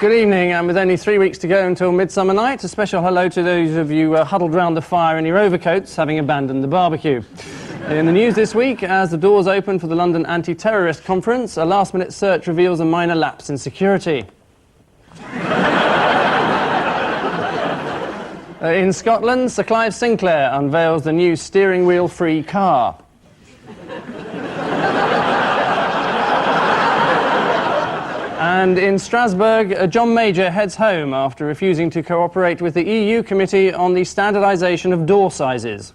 Good evening, and with only 3 weeks to go until Midsummer Night, a special hello to those of you huddled round the fire in your overcoats, having abandoned the barbecue. In the news this week, as the doors open for the London Anti-Terrorist Conference, a last-minute search reveals a minor lapse in security. In Scotland, Sir Clive Sinclair unveils the new steering wheel-free car. And in Strasbourg, John Major heads home after refusing to cooperate with the EU Committee on the standardisation of door sizes.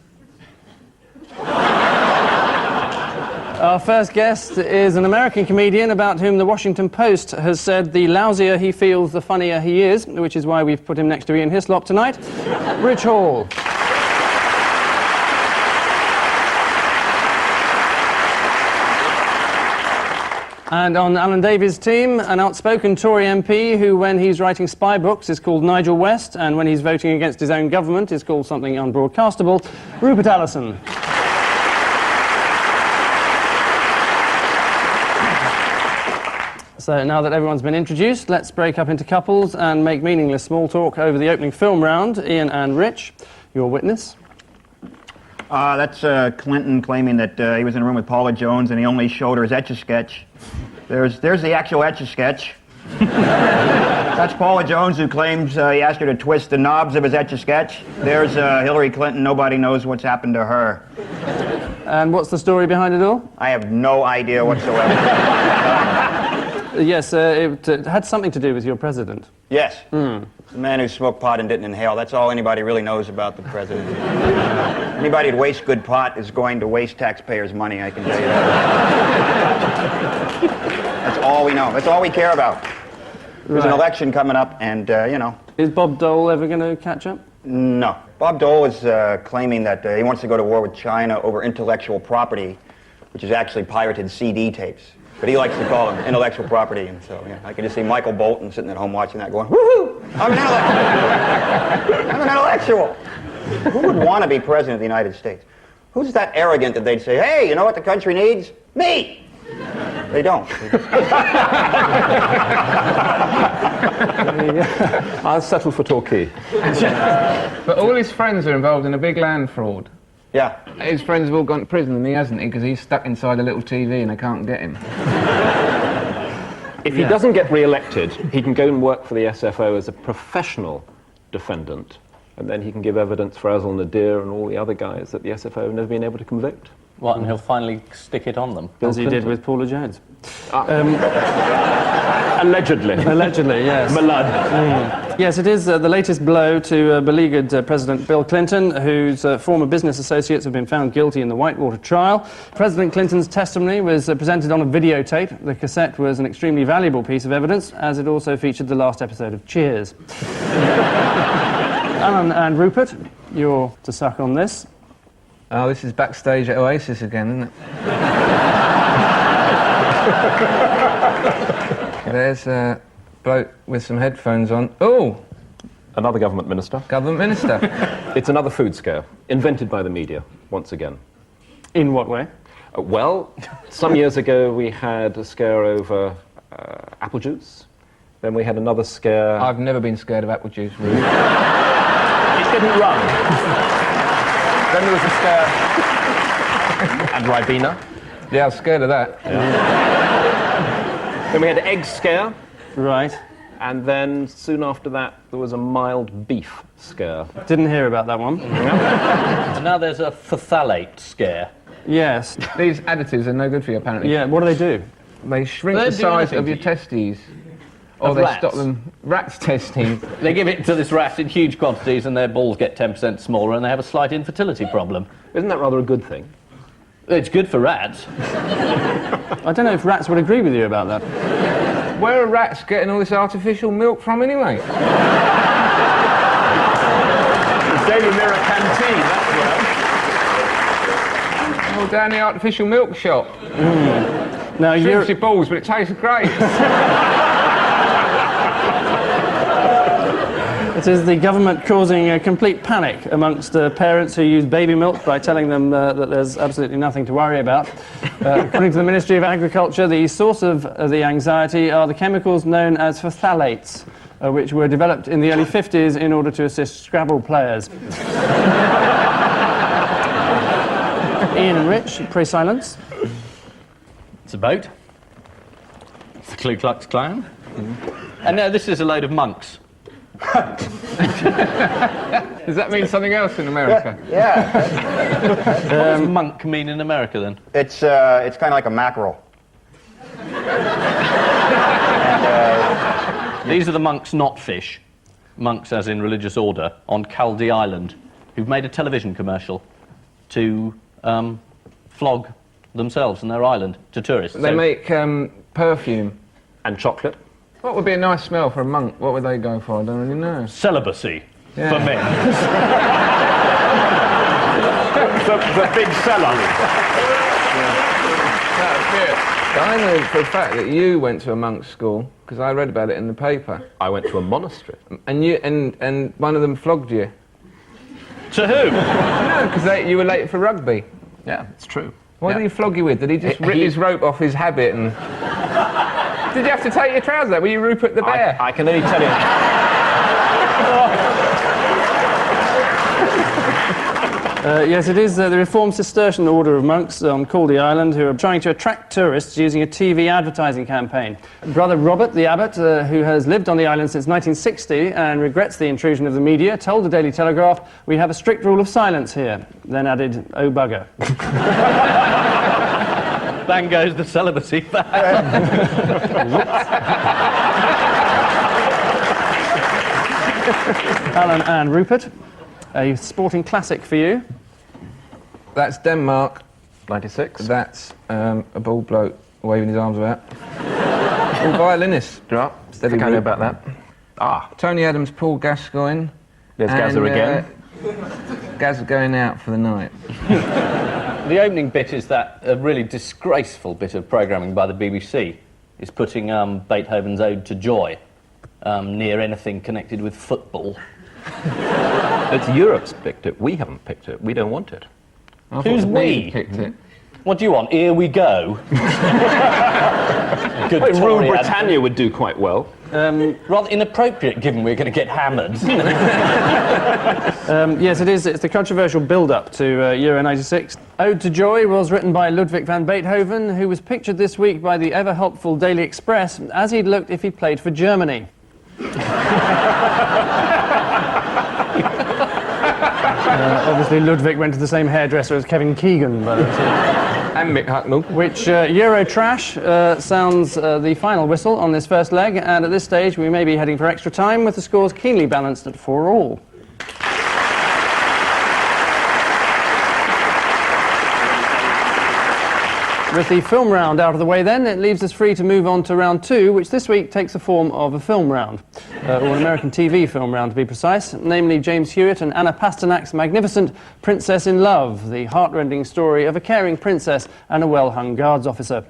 Our first guest is an American comedian about whom the Washington Post has said the lousier he feels, the funnier he is, which is why we've put him next to Ian Hislop tonight. Rich Hall. And on Alan Davies' team, an outspoken Tory MP who, when he's writing spy books, is called Nigel West, and when he's voting against his own government, is called something unbroadcastable, Rupert Allason. So now that everyone's been introduced, let's break up into couples and make meaningless small talk over the opening film round. Ian and Rich, your witness. That's Clinton claiming that he was in a room with Paula Jones and he only showed her his Etch-a-Sketch. There's the actual Etch-a-Sketch. That's Paula Jones, who claims he asked her to twist the knobs of his Etch-a-Sketch. There's Hillary Clinton. Nobody knows what's happened to her. And what's the story behind it all? I have no idea whatsoever. Yes, it had something to do with your president. Yes. The man who smoked pot and didn't inhale. That's all anybody really knows about the president. Anybody who'd waste good pot is going to waste taxpayers' money, I can tell you that. That's all we know. That's all we care about. There's an election coming up, and, you know. Is Bob Dole ever going to catch up? No. Bob Dole is claiming that he wants to go to war with China over intellectual property, which is actually pirated CD tapes. But he likes to call them intellectual property, and so, yeah, I can just see Michael Bolton sitting at home watching that going, woohoo! I'm an intellectual! I'm an intellectual! Who would want to be president of the United States? Who's that arrogant that they'd say, hey, you know what the country needs? Me! They don't. I'll settle for Torquay. But all his friends are involved in a big land fraud. Yeah. His friends have all gone to prison, and he hasn't, because he's stuck inside a little TV and they can't get him. If he doesn't get re-elected, he can go and work for the SFO as a professional defendant, and then he can give evidence for Azul Nadir and all the other guys that the SFO have never been able to convict. What, and he'll finally stick it on them? As he did with Paula Jones. Allegedly. Allegedly, yes. Malad. Yes, it is the latest blow to beleaguered President Bill Clinton, whose former business associates have been found guilty in the Whitewater trial. President Clinton's testimony was presented on a videotape. The cassette was an extremely valuable piece of evidence, as it also featured the last episode of Cheers. Alan and Rupert, you're to suck on this. Oh, this is backstage at Oasis again, isn't it? There's a bloke with some headphones on. Oh! Another government minister. Government minister. It's another food scare, invented by the media, once again. In what way? Well, some years ago we had a scare over apple juice. Then we had another scare... I've never been scared of apple juice, really. It didn't run. Then there was a scare... and Ribena. Yeah, I was scared of that. Yeah. Then we had an egg scare. Right. And then, soon after that, there was a mild beef scare. Didn't hear about that one. And now there's a phthalate scare. Yes. These additives are no good for you, apparently. Yeah, what do they do? They shrink They the do size anything of to your you. testes. Or Of they rats. stop them... Rats' testes. They give it to this rat in huge quantities and their balls get 10% smaller and they have a slight infertility problem. Isn't that rather a good thing? It's good for rats. I don't know if rats would agree with you about that. Where are rats getting all this artificial milk from, anyway? The Daily Mirror canteen, that's Oh, down the artificial milk shop. Now, Shrinks your balls, but it tastes great. It is the government causing a complete panic amongst parents who use baby milk by telling them that there's absolutely nothing to worry about. According to the Ministry of Agriculture, the source of the anxiety are the chemicals known as phthalates, which were developed in the early 50s in order to assist Scrabble players. Ian and Rich, pray silence. It's a boat. It's the Ku Klux Klan. And now this is a load of monks. Does that mean something else in America? Yeah. What does monk mean in America, then? It's kind of like a mackerel. These are the monks, not fish. Monks as in religious order, on Caldy Island, who've made a television commercial to flog themselves and their island to tourists. They make perfume. And chocolate. What would be a nice smell for a monk? What would they go for? I don't really know. Celibacy Yeah. for men. the big seller. That's it. I know for a fact that you went to a monk's school, because I read about it in the paper. I went to a monastery. And you and one of them flogged you. To who? No, because you were late for rugby. Yeah, it's true. What did he flog you with? Did he just rip his rope off his habit and... Did you have to take your trousers out? Were you Rupert the Bear? I can only tell you... Yes, it is the Reformed Cistercian Order of Monks on Caldy Island who are trying to attract tourists using a TV advertising campaign. Brother Robert, the abbot, who has lived on the island since 1960 and regrets the intrusion of the media, told the Daily Telegraph, "We have a strict rule of silence here," then added, "Oh bugger." Bang goes the celibacy ban. Alan and Rupert, a sporting classic for you. That's Denmark. 96. That's a bald bloke waving his arms about. All violinists. Right. Steady I know Rupert. about that. Tony Adams, Paul Gascoigne. There's Gazza again. Gazza going out for the night. The opening bit is that a really disgraceful bit of programming by the BBC is putting Beethoven's Ode to Joy near anything connected with football. It's Europe's picked it. We haven't picked it. We don't want it. I Who's thought we? picked it. What do you want? Here we go. Good Rule Tory ad- Britannia would do quite well. Rather inappropriate, given we're going to get hammered. Yes, it is. It's the controversial build-up to Euro 96. Ode to Joy was written by Ludwig van Beethoven, who was pictured this week by the ever-helpful Daily Express as he'd looked if he played for Germany. Obviously, Ludwig went to the same hairdresser as Kevin Keegan, but... And Mick Hucknall. Which Euro Trash sounds the final whistle on this first leg, and at this stage we may be heading for extra time with the scores keenly balanced at 4-4. With the film round out of the way then, it leaves us free to move on to round 2, which this week takes the form of a film round, or an American TV film round to be precise, namely James Hewitt and Anna Pasternak's magnificent Princess in Love, the heartrending story of a caring princess and a well-hung guards officer.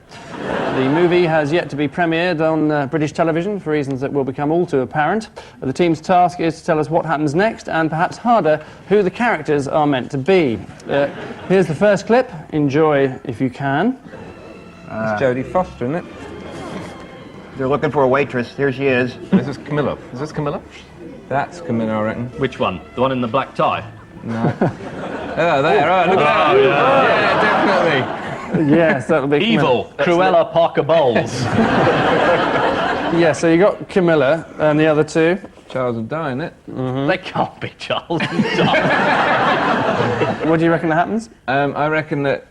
The movie has yet to be premiered on British television for reasons that will become all too apparent. The team's task is to tell us what happens next, and perhaps harder, who the characters are meant to be. Here's the first clip. Enjoy if you can. It's Jodie Foster, isn't it? They're looking for a waitress. Here she is. This is Camilla. Is this Camilla? That's Camilla, I reckon. Which one? The one in the black tie? No. Oh, there, right, look at that. Yeah, definitely. Yes, that'll be Evil, Cruella Parker Bowles. Yeah, so you got Camilla and the other two. Charles and Di, innit? They can't be Charles and Di. What do you reckon happens? I reckon that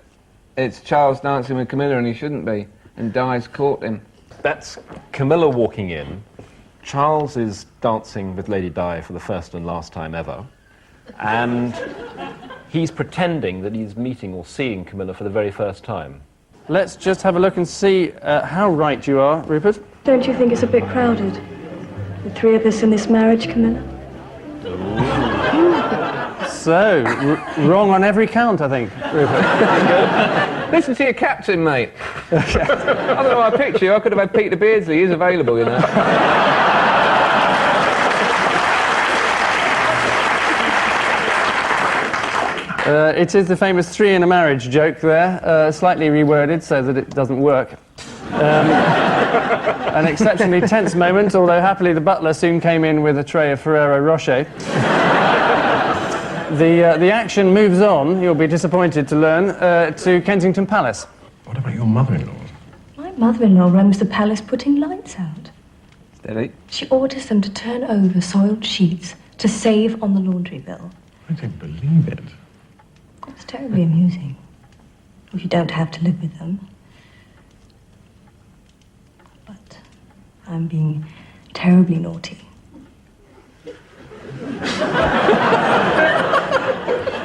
it's Charles dancing with Camilla and he shouldn't be, and Di's caught him. That's Camilla walking in. Charles is dancing with Lady Di for the first and last time ever. And he's pretending that he's meeting or seeing Camilla for the very first time. Let's just have a look and see how right you are, Rupert. Don't you think it's a bit crowded? The three of us in this marriage, Camilla? So, wrong on every count, I think, Rupert. Listen to your captain, mate. I don't know why I picked you. I could have had Peter Beardsley. He's available, you know. It is the famous three in a marriage joke there, slightly reworded so that it doesn't work. An exceptionally tense moment, although happily the butler soon came in with a tray of Ferrero Rocher. The action moves on, you'll be disappointed to learn, to Kensington Palace. What about your mother-in-law? My mother-in-law roams the palace putting lights out. Steady. She orders them to turn over soiled sheets to save on the laundry bill. I don't believe it. It's terribly amusing. If you don't have to live with them. But I'm being terribly naughty.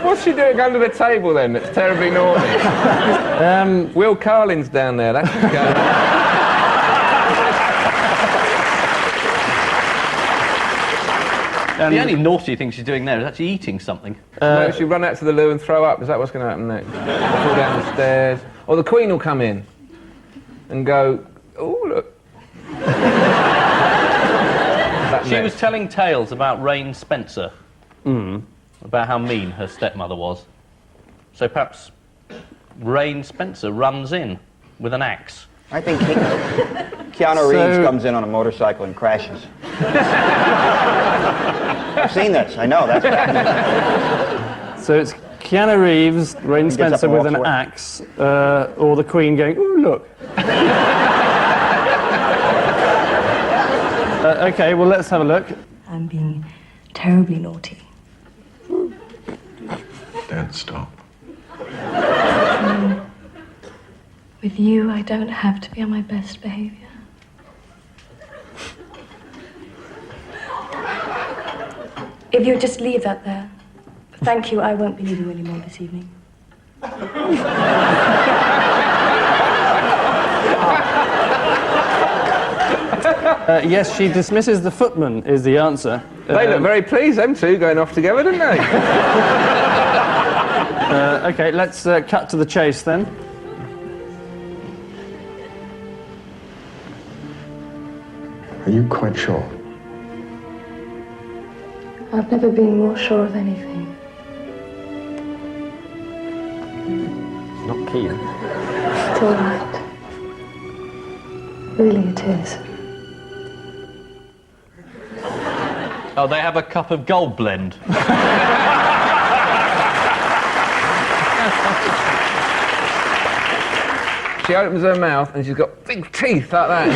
What's she doing under the table then that's terribly naughty? Will Carlin's down there, that's what's going on. The only naughty thing she's doing there is actually eating something. No, she'll run out to the loo and throw up. Is that what's going to happen next? Fall down the stairs. Or the Queen will come in and go, oh, look. She was telling tales about Rain Spencer, about how mean her stepmother was. So perhaps Rain Spencer runs in with an axe. I think Keanu Reeves comes in on a motorcycle and crashes. I've seen this, I know, that's happening. So it's Keanu Reeves, Rain He gets up Spencer and with walks an away. axe, or the Queen going, ooh, look. OK, well, let's have a look. I'm being terribly naughty. Dad, stop. With you, I don't have to be on my best behavior. If you'd just leave that there. Thank you, I won't be needing you anymore this evening. Yes, she dismisses the footman, is the answer. They look very pleased, them two, going off together, didn't they? OK, let's cut to the chase then. Are you quite sure? I've never been more sure of anything. Not keen. It's all right. Really, it is. Oh, they have a cup of gold blend. She opens her mouth and she's got big teeth like that.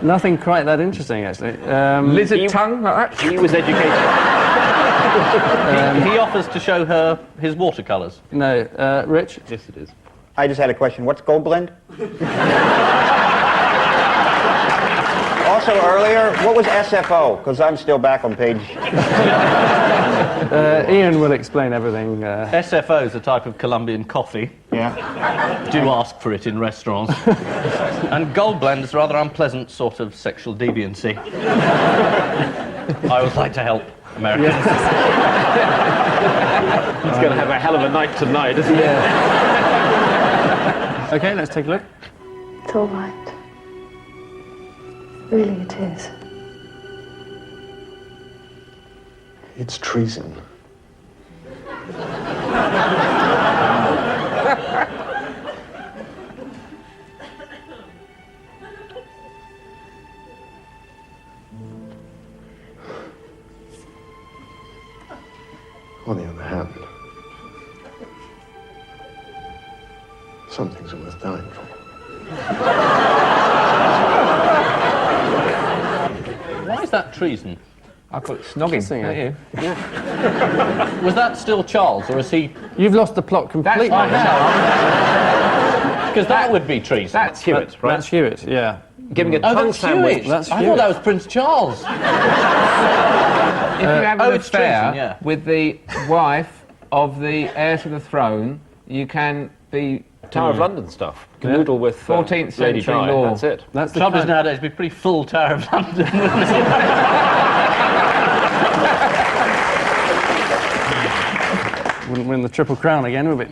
Nothing quite that interesting, actually. Lizard tongue like that. He was educated. He offers to show her his watercolours. No, Rich? Yes, it is. I just had a question. What's gold blend? Also earlier, what was SFO? Because I'm still back on page... Ian will explain everything. SFO is a type of Colombian coffee. Yeah. Do ask for it in restaurants. And gold blend is a rather unpleasant sort of sexual deviancy. I always like to help Americans. He's going to have a hell of a night tonight, isn't he? OK, let's take a look. It's all right. Really, it is. It's treason. On the other hand, some things are worth dying for. Why is that treason? I call it snogging, don't you? Was that still Charles, or is he... You've lost the plot completely. Because that would be treason. That's Hewitt, right? That's Hewitt, yeah. Giving a Oh, tongue that's sandwich. Hewitt. That's I thought Hewitt. that was Prince Charles. If you have an it's affair treason, yeah. with the wife of the heir to the throne, you can be Tower of London stuff. Canoodle with 14th Lady century Di. law. That's it. That's the Trouble is kind- nowadays, it'd be pretty full Tower of London, wouldn't it? Wouldn't win the Triple Crown again, would it?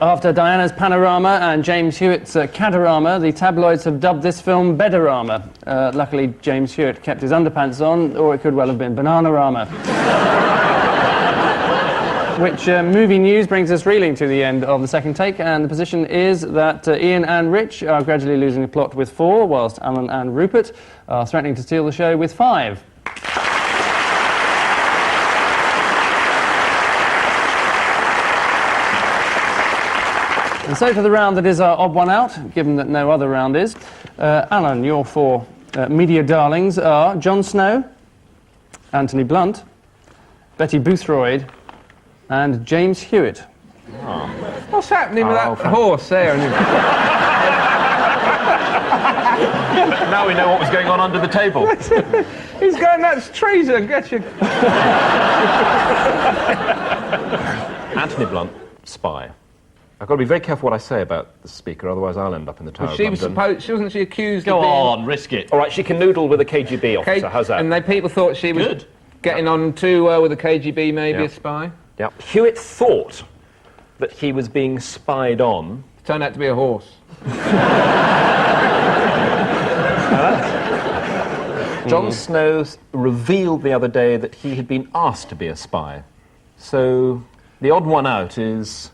After Diana's Panorama and James Hewitt's Cadorama, the tabloids have dubbed this film Bedorama. Luckily, James Hewitt kept his underpants on, or it could well have been Bananarama. Which movie news brings us reeling to the end of the second take, and the position is that Ian and Rich are gradually losing the plot with 4, whilst Alan and Rupert are threatening to steal the show with 5. And so to the round that is our odd one out, given that no other round is. Alan, your 4 media darlings are Jon Snow, Anthony Blunt, Betty Boothroyd, and James Hewitt. Oh. What's happening with that horse there? Now we know what was going on under the table. He's going, that's treason, get you. Anthony Blunt, spy. I've got to be very careful what I say about the Speaker, otherwise I'll end up in the Tower of London. Wasn't she accused Go of being... on, risk it. All right, she can noodle with a KGB officer, how's that? And people thought she was Good. getting on too well with the KGB, maybe a spy. Yeah. Hewitt thought that he was being spied on. Turned out to be a horse. Jon Snow revealed the other day that he had been asked to be a spy. So the odd one out is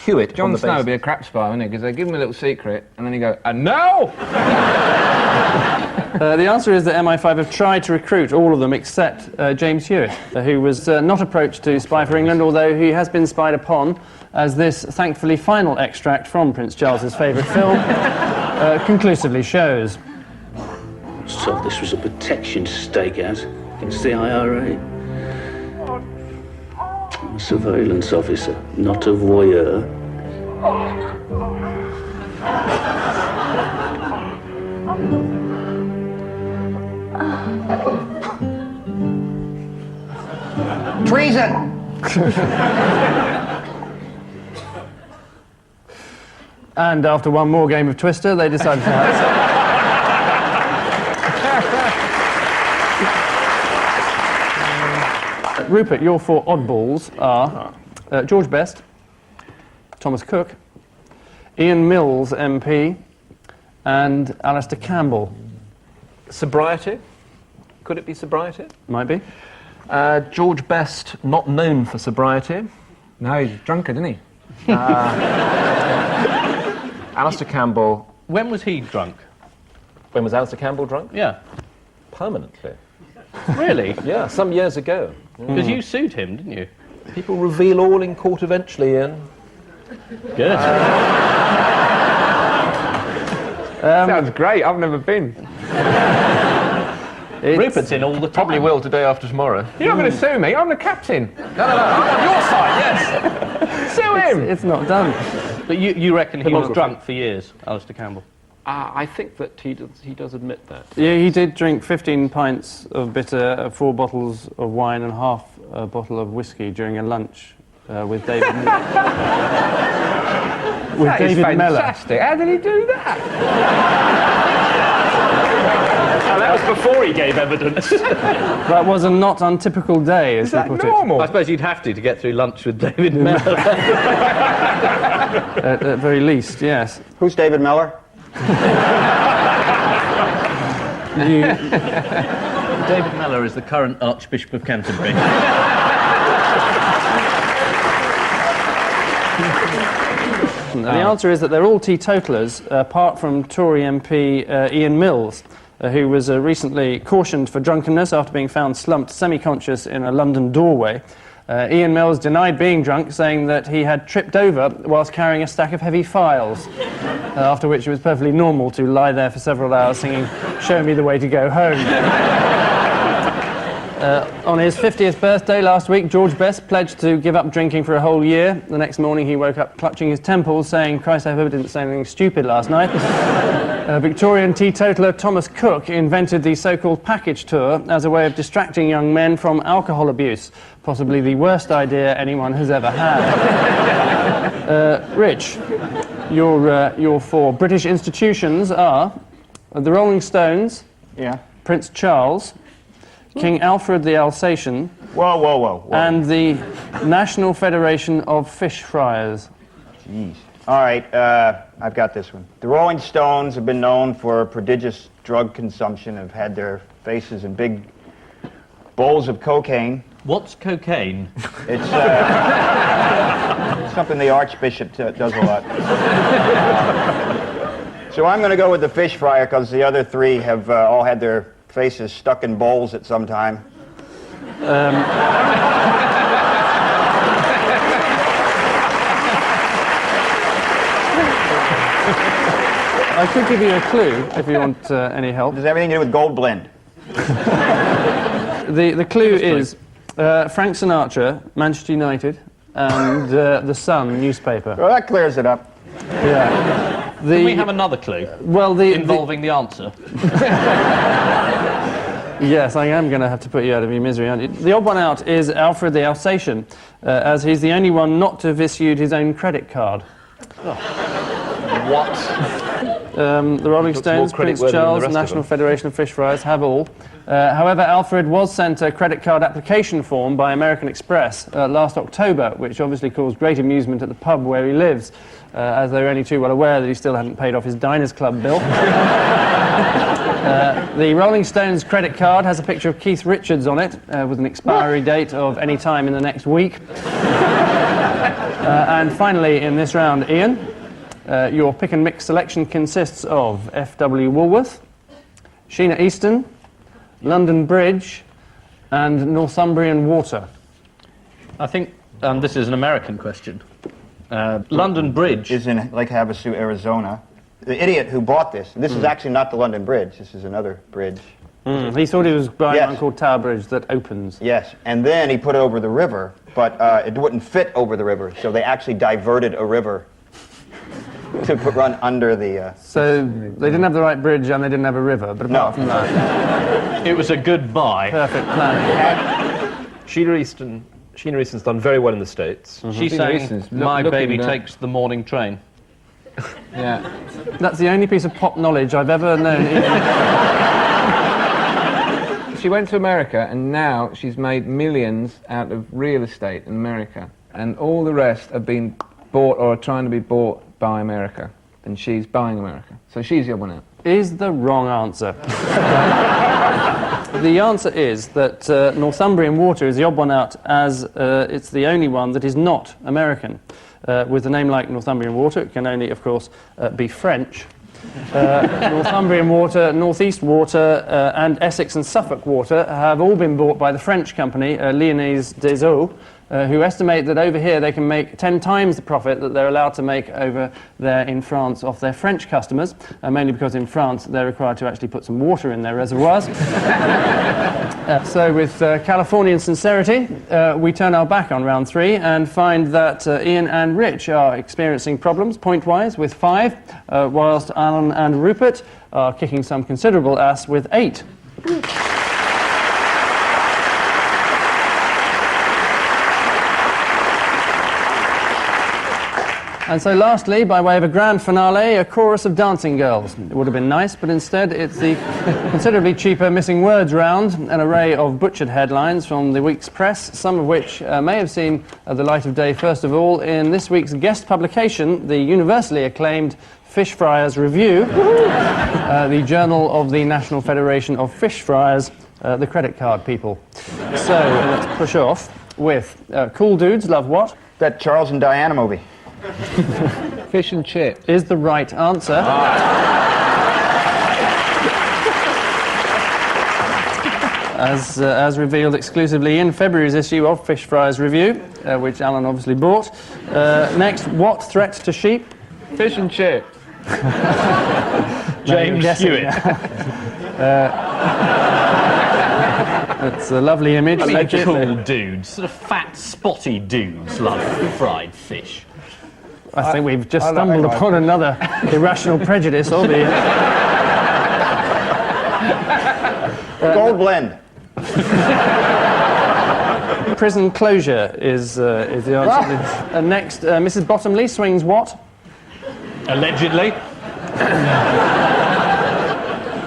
Hewitt. Jon Snow would be a crap spy, wouldn't he? Because they give him a little secret, and then he go, no! The answer is that MI5 have tried to recruit all of them except James Hewitt, who was not approached to spy for England, although he has been spied upon, as this thankfully final extract from Prince Charles's favourite film conclusively shows. So this was a protection stakeout against the IRA. I'm a surveillance officer, not a voyeur. Treason! And after one more game of Twister, they decided to have... Rupert, your 4 oddballs are George Best, Thomas Cook, Ian Mills MP, and Alistair Campbell. Sobriety? Could it be sobriety? Might be. George Best, not known for sobriety. No, he's drunker, didn't he? Alistair Campbell. When was he drunk? When was Alistair Campbell drunk? Yeah. Permanently. Really? Yeah, some years ago. Because you sued him, didn't you? People reveal all in court eventually, Ian. Good. Sounds great, I've never been. Rupert's in all the time. Probably will today after tomorrow. You're not going to sue me, I'm the captain. No, I'm on your side, yes. Sue him! It's not done. But you reckon he was Pornography. drunk for years, Alistair Campbell? I think that he does admit that. Yeah, he did drink 15 pints of bitter, 4 bottles of wine and half a bottle of whiskey during a lunch with David That is David Mellor. fantastic. How did he do that? That was before he gave evidence. That was a not untypical day, as Is that he put normal? I suppose you'd have to get through lunch with David Mellor. it. At very least, yes. Who's David Mellor? David Mellor is the current Archbishop of Canterbury. The answer is that they're all teetotalers, apart from Tory MP Ian Mills, who was recently cautioned for drunkenness after being found slumped semi-conscious in a London doorway. Ian Mills denied being drunk, saying that he had tripped over whilst carrying a stack of heavy files, after which it was perfectly normal to lie there for several hours singing "Show Me the Way to Go Home." On his 50th birthday last week, George Best pledged to give up drinking for a whole year. The next morning he woke up clutching his temples, saying, "Christ, I hope I didn't say anything stupid last night." Victorian teetotaler Thomas Cook invented the so-called package tour as a way of distracting young men from alcohol abuse, possibly the worst idea anyone has ever had. Rich, your 4 British institutions are the Rolling Stones, Yeah. Prince Charles, King Alfred the Alsatian, Whoa. and the National Federation of Fish Friers. Jeez. All right, I've got this one. The Rolling Stones have been known for prodigious drug consumption, have had their faces in big bowls of cocaine. What's cocaine? It's something the Archbishop does a lot. So I'm going to go with the fish fryer because the other three have all had their faces stuck in bowls at some time. I could give you a clue if you want any help. Does everything to do with Gold Blend? The clue is Frank Sinatra, Manchester United, and the Sun newspaper. Well, that clears it up. Yeah. Can we have another clue? Well, involving the answer. Yes, I am going to have to put you out of your misery, aren't you? The odd one out is Alfred the Alsatian, as he's the only one not to have issued his own credit card. What? The Rolling Stones, Prince Charles, National Federation of Fish Fryers have all. However, Alfred was sent a credit card application form by American Express last October, which obviously caused great amusement at the pub where he lives, as they were only too well aware that he still hadn't paid off his Diners Club bill. The Rolling Stones credit card has a picture of Keith Richards on it, with an expiry date of any time in the next week. And finally, in this round, Ian, your pick and mix selection consists of F.W. Woolworth, Sheena Easton, London Bridge, and Northumbrian Water. I think this is an American question. London Bridge is in Lake Havasu, Arizona. The idiot who bought this is actually not the London Bridge. This is another bridge. He thought he was buying one called Tower Bridge that opens. Yes, and then he put it over the river, but it wouldn't fit over the river, so they actually diverted a river to run under the... So they didn't have the right bridge and they didn't have a river, but apart from that... It was a good buy. Perfect plan. Sheena Easton's done very well in the States. She sang, "My baby takes the morning train." Yeah. That's the only piece of pop knowledge I've ever known. She went to America and now she's made millions out of real estate in America. And all the rest have been bought or are trying to be bought by America. And she's buying America. So she's the one out. Is the wrong answer. The answer is that Northumbrian Water is the odd one out, as it's the only one that is not American. With a name like Northumbrian Water, it can only, of course, be French. Northumbrian Water, North East Water, and Essex and Suffolk Water have all been bought by the French company, Lyonnaise des Eaux, who estimate that over here they can make 10 times the profit that they're allowed to make over there in France off their French customers, mainly because in France they're required to actually put some water in their reservoirs. So with Californian sincerity, we turn our back on round 3 and find that Ian and Rich are experiencing problems point-wise with 5, whilst Alan and Rupert are kicking some considerable ass with 8. And so lastly, by way of a grand finale, a chorus of dancing girls. It would have been nice, but instead it's the considerably cheaper missing words round, an array of butchered headlines from the week's press, some of which may have seen the light of day first of all in this week's guest publication, the universally acclaimed Fish Fryers Review, the journal of the National Federation of Fish Fryers, the credit card people. So let's push off with Cool Dudes Love What? That Charles and Diana movie. Fish and chips is the right answer. As revealed exclusively in February's issue of Fish Fryers Review, which Alan obviously bought. Next, what threat to sheep? Fish and chips. James Hewitt. That's a lovely image. I mean, cool dudes, sort of fat, spotty dudes love fried fish. I think we've just stumbled upon another irrational prejudice, albeit. Gold Blend. Prison closure is the answer. Next, Mrs. Bottomley swings what? Allegedly.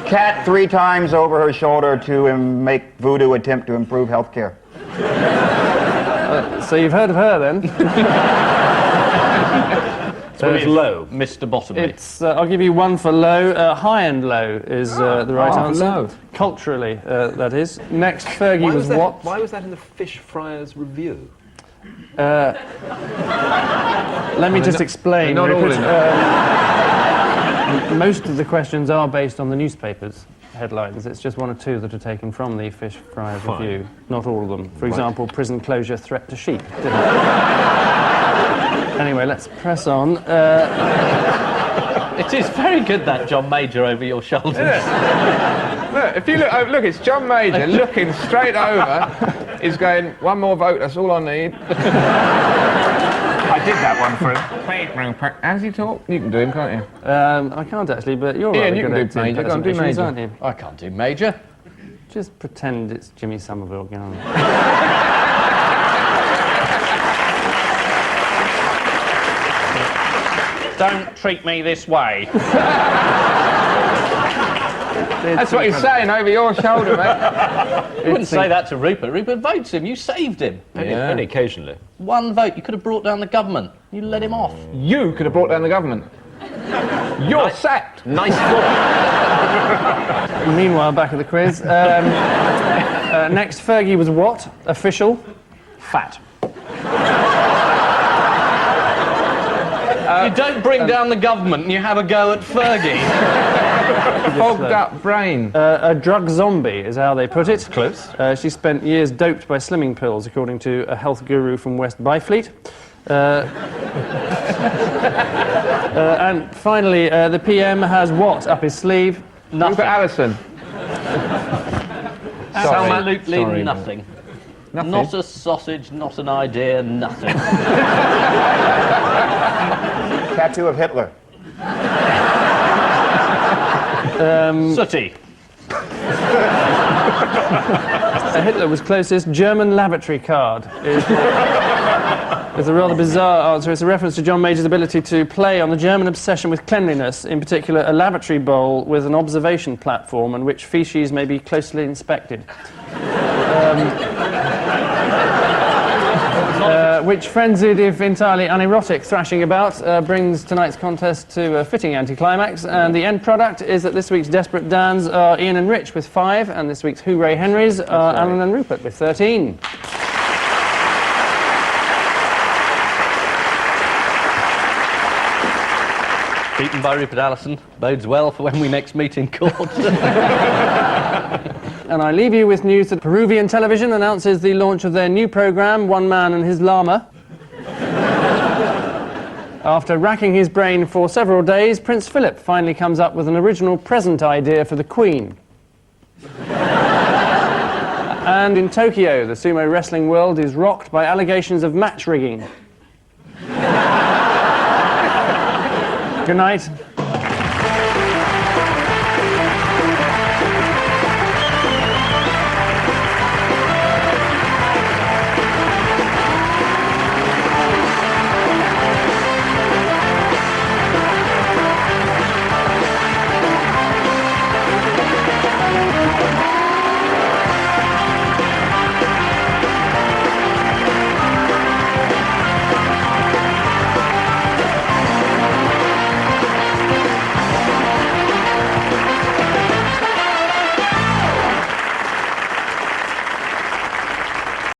Cat 3 times over her shoulder to make voodoo attempt to improve healthcare. So you've heard of her then? So it's low. Mr. Bottomley. It's, I'll give you one for low. High and low is the right answer. Low. Culturally, that is. Next, Fergie was what? Why was that in the Fish Friars Review? Let me just explain. Not all Rupert. in Most of the questions are based on the newspapers' headlines. It's just one or two that are taken from the Fish Friars Review. Not all of them. For example, prison closure threat to sheep. Anyway, let's press on. It is very good, that John Major over your shoulders. Look, if you look, look, it's John Major looking straight over. He's going, one more vote, that's all I need. I did that one for him. How does he talk? You can do him, can't you? I can't actually, but you're Yeah, rather you good can at do Major. Go on, do impersonations, Major. aren't you? I can't do Major. Just pretend it's Jimmy Somerville. Go on. Don't treat me this way. That's what he's saying over your shoulder, mate. You wouldn't say that to Rupert. Rupert votes him. You saved him. Only occasionally. One vote. You could have brought down the government. You let him off. You could have brought down the government. You're sacked. Nice thought. Meanwhile, back at the quiz. Next, Fergie was what? Official? Fat. You don't bring down the government and you have a go at Fergie. Fogged up brain. A drug zombie is how they put it. Close. She spent years doped by slimming pills, according to a health guru from West Byfleet. And finally, the PM has what up his sleeve? Nothing. Rupert Allason. Absolutely Sorry, nothing. Nothing. Not a sausage, not an idea, nothing. Tattoo of Hitler. Sooty. Hitler was closest. German lavatory card is a rather bizarre answer. It's a reference to John Major's ability to play on the German obsession with cleanliness, in particular a lavatory bowl with an observation platform on which feces may be closely inspected. Which frenzied, if entirely unerotic, thrashing about brings tonight's contest to a fitting anticlimax, and the end product is that this week's Desperate Dans are Ian and Rich with 5, and this week's Hooray Henrys are Alan and Rupert with 13. Beaten by Rupert Allason bodes well for when we next meet in court. And I leave you with news that Peruvian television announces the launch of their new programme, One Man and His Llama. After racking his brain for several days, Prince Philip finally comes up with an original present idea for the Queen. And in Tokyo, the sumo wrestling world is rocked by allegations of match rigging. Good night.